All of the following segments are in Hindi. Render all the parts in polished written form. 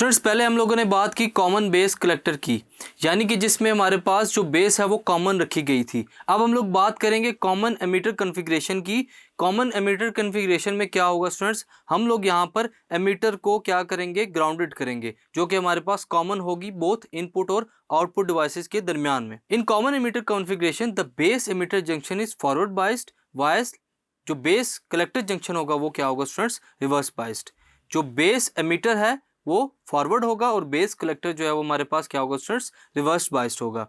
स्टूडेंट्स पहले हम लोगों ने बात की कॉमन बेस कलेक्टर की, यानी कि जिसमें हमारे पास जो बेस है वो कॉमन रखी गई थी। अब हम लोग बात करेंगे कॉमन एमीटर कॉन्फ़िगरेशन की। कॉमन एमीटर कॉन्फ़िगरेशन में क्या होगा स्टूडेंट्स, हम लोग यहाँ पर एमीटर को क्या करेंगे, ग्राउंडेड करेंगे, जो कि हमारे पास कॉमन होगी बोथ इनपुट और आउटपुट डिवाइसेस के दरमियान में। In common ammeter configuration the base emitter junction is forward biased, vice जो बेस कलेक्टर जंक्शन होगा वो क्या होगा स्टूडेंट्स, रिवर्स बाइस्ड। जो बेस एमीटर है वो फॉरवर्ड होगा और बेस कलेक्टर जो है वो हमारे पास क्या होगा स्टूडेंट्स, रिवर्स बाइस्ड होगा।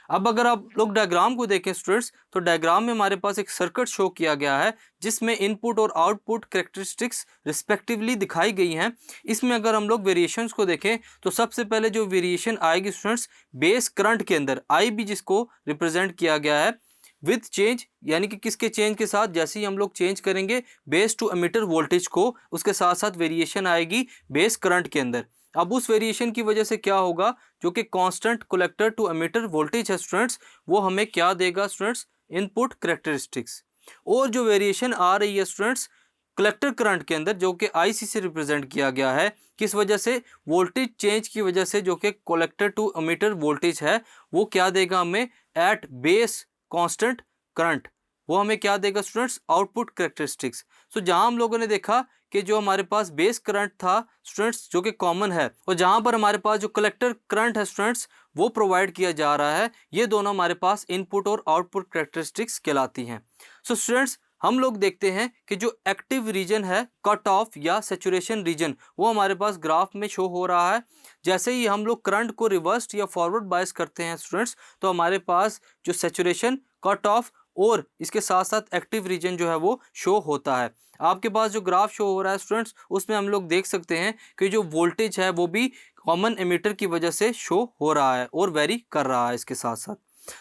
अब अगर आप लोग डायग्राम को देखें स्टूडेंट्स, तो डायग्राम में हमारे पास एक सर्किट शो किया गया है जिसमें इनपुट और आउटपुट कैरेक्टरिस्टिक्स रिस्पेक्टिवली दिखाई गई हैं। इसमें अगर हम लोग वेरिएशंस को देखें तो सबसे पहले जो वेरिएशन आएगी स्टूडेंट्स, बेस करंट के अंदर आई बी, जिसको रिप्रेजेंट किया गया है विथ चेंज, यानी कि किसके चेंज के साथ, जैसे ही हम लोग चेंज करेंगे बेस टू एमीटर वोल्टेज को, उसके साथ साथ वेरिएशन आएगी बेस करंट के अंदर। अब उस वेरिएशन की वजह से क्या होगा, जो कि constant collector to emitter voltage है स्टूडेंट्स, वो हमें क्या देगा स्टूडेंट्स, इनपुट कैरेक्टरिस्टिक्स। और जो वेरिएशन आ रही है स्टूडेंट्स कलेक्टर करंट के अंदर, जो कि आईसी से रिप्रेजेंट किया गया है, किस वजह से, वोल्टेज चेंज की वजह से, जो कि कलेक्टर टू एमीटर वोल्टेज है वो क्या देगा हमें, एट बेस कांस्टेंट करंट, वो हमें क्या देगा स्टूडेंट्स, आउटपुट कैरेक्टरिस्टिक्स। सो जहां हम लोगों ने देखा कि जो हमारे पास बेस करंट था स्टूडेंट्स जो कि कॉमन है, और जहां पर हमारे पास जो कलेक्टर करंट है स्टूडेंट्स वो प्रोवाइड किया जा रहा है, ये दोनों हमारे पास इनपुट और आउटपुट कैरेक्टरिस्टिक्स कहलाती हैं। सो स्टूडेंट्स हम लोग देखते हैं कि जो एक्टिव रीजन है, कट ऑफ या सेचुरेशन रीजन, वो हमारे पास ग्राफ में शो हो रहा है। जैसे ही हम लोग करंट को रिवर्स या फॉरवर्ड बायस करते हैं स्टूडेंट्स, तो हमारे पास जो सेचुरेशन, कट ऑफ और इसके साथ साथ एक्टिव रीजन जो है वो शो होता है। आपके पास जो ग्राफ शो हो रहा है स्टूडेंट्स, उसमें हम लोग देख सकते हैं कि जो वोल्टेज है वो भी कॉमन एमीटर की वजह से शो हो रहा है और वेरी कर रहा है इसके साथ साथ।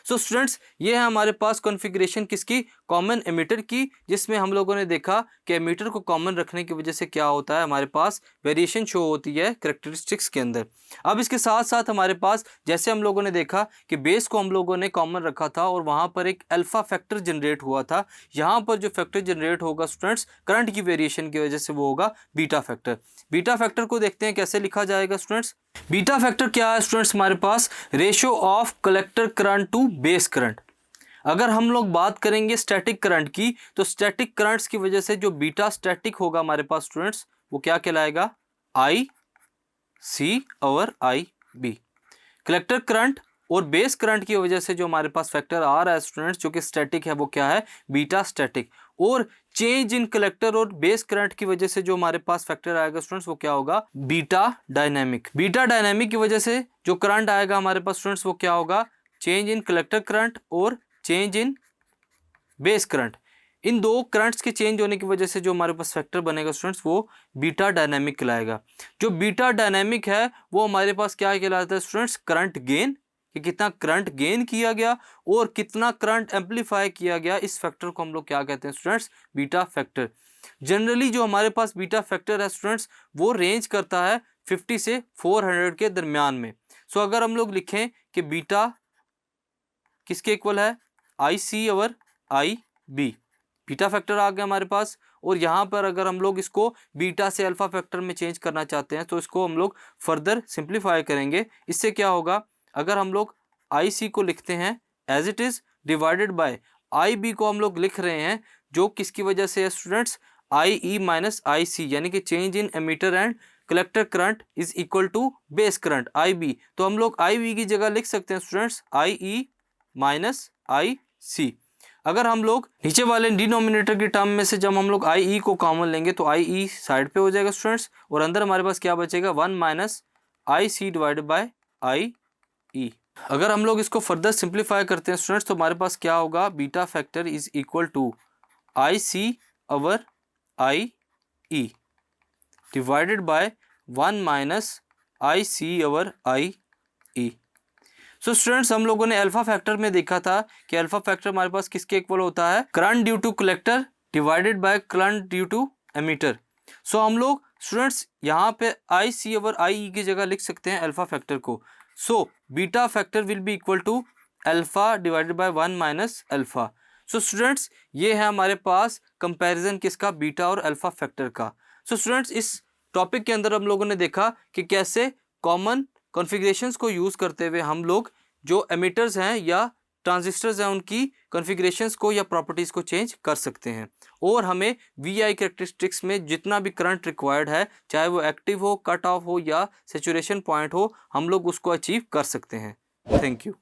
सो स्टूडेंट्स ये है हमारे पास कॉन्फ़िगरेशन किसकी, कॉमन एमीटर की, जिसमें हम लोगों ने देखा कि एमीटर को कॉमन रखने की वजह से क्या होता है, हमारे पास वेरिएशन शो होती है कैरेक्टरिस्टिक्स के अंदर। अब इसके साथ साथ हमारे पास, जैसे हम लोगों ने देखा कि बेस को हम लोगों ने कॉमन रखा था और वहाँ पर एक अल्फा फैक्टर जनरेट हुआ था, यहाँ पर जो फैक्टर जनरेट होगा स्टूडेंट्स करंट की वेरिएशन की वजह से, वो होगा बीटा फैक्टर। बीटा फैक्टर को देखते हैं कैसे लिखा जाएगा स्टूडेंट्स। बीटा फैक्टर क्या है स्टूडेंट्स, हमारे पास ratio of collector current to base current. अगर हम लोग बात करेंगे स्टैटिक करंट की, तो स्टैटिक करंट्स की वजह से जो बीटा स्टैटिक होगा हमारे पास स्टूडेंट्स, वो क्या कहलाएगा, I C over I B. Collector current और बेस करंट की वजह से जो हमारे पास फैक्टर आ रहा है स्टूडेंट्स जो कि स्टैटिक है, वो क्या है, बीटा स्टैटिक। और चेंज इन कलेक्टर और बेस करंट की वजह से जो हमारे पास फैक्टर आएगा स्टूडेंट्स, वो क्या होगा, बीटा डायनेमिक। बीटा डायनेमिक की वजह से जो करंट आएगा हमारे पास स्टूडेंट्स, वो क्या होगा, चेंज इन कलेक्टर करंट और चेंज इन बेस करंट। इन दो करंट्स के चेंज होने की वजह से जो हमारे पास फैक्टर बनेगा स्टूडेंट्स, वो बीटा डायनेमिक कहलाएगा। जो बीटा डायनेमिक है वो हमारे पास क्या कहलाता है स्टूडेंट्स, करंट गेन, कि कितना करंट गेन किया गया और कितना करंट एम्पलीफाई किया गया, इस फैक्टर को हम लोग क्या कहते हैं स्टूडेंट्स, बीटा फैक्टर। जनरली जो हमारे पास बीटा फैक्टर है स्टूडेंट्स, वो रेंज करता है 50 से 400 के दरमियान में। सो अगर हम लोग लिखें कि बीटा किसके इक्वल है, I C over I B, beta factor आ गया हमारे पास। और यहाँ पर अगर हम लोग इसको बीटा से अल्फा फैक्टर में चेंज करना चाहते हैं, तो इसको हम लोग फर्दर सिंप्लीफाई करेंगे। इससे क्या होगा, अगर हम लोग आई सी को लिखते हैं as it is divided by I B को हम लोग लिख रहे हैं, जो किसकी वजह से है students, I E minus I C, यानी कि change in emitter and collector current is equal to base current I B. तो हम लोग आई बी की जगह लिख सकते हैं students I E minus I सी। अगर हम लोग नीचे वाले डिनोमिनेटर की टर्म में से जब हम लोग आई ई को कॉमन लेंगे, तो आई ई साइड पे हो जाएगा स्टूडेंट्स, और अंदर हमारे पास क्या बचेगा, 1 minus I C divided by I E. अगर हम लोग इसको फर्दर सिंप्लीफाई करते हैं स्टूडेंट्स, तो हमारे पास क्या होगा, beta factor is equal to I C over I E divided by 1 minus I C over I E. So students हम लोगों ने अल्फा फैक्टर में देखा था कि अल्फा फैक्टर हमारे पास किसके इक्वल होता है, current due to collector divided by current due to emitter. So हम लोग स्टूडेंट्स यहाँ पे आई सी ओवर आई ई की जगह लिख सकते हैं अल्फा फैक्टर को। So beta factor will be equal to alpha divided by 1 minus alpha. So students ये है हमारे पास कंपैरिजन किसका, बीटा और अल्फा फैक्टर का। सो स्टूडेंट्स इस टॉपिक के अंदर हम लोगों ने देखा कि कैसे कॉमन कॉन्फ़िगरेशंस को यूज़ करते हुए हम लोग जो एमिटर्स हैं या ट्रांजिस्टर्स हैं उनकी कॉन्फ़िगरेशंस को या प्रॉपर्टीज़ को चेंज कर सकते हैं, और हमें वीआई कैरेक्टरिस्टिक्स में जितना भी करंट रिक्वायर्ड है, चाहे वो एक्टिव हो, कट ऑफ हो या सेचुरेशन पॉइंट हो, हम लोग उसको अचीव कर सकते हैं। Thank you.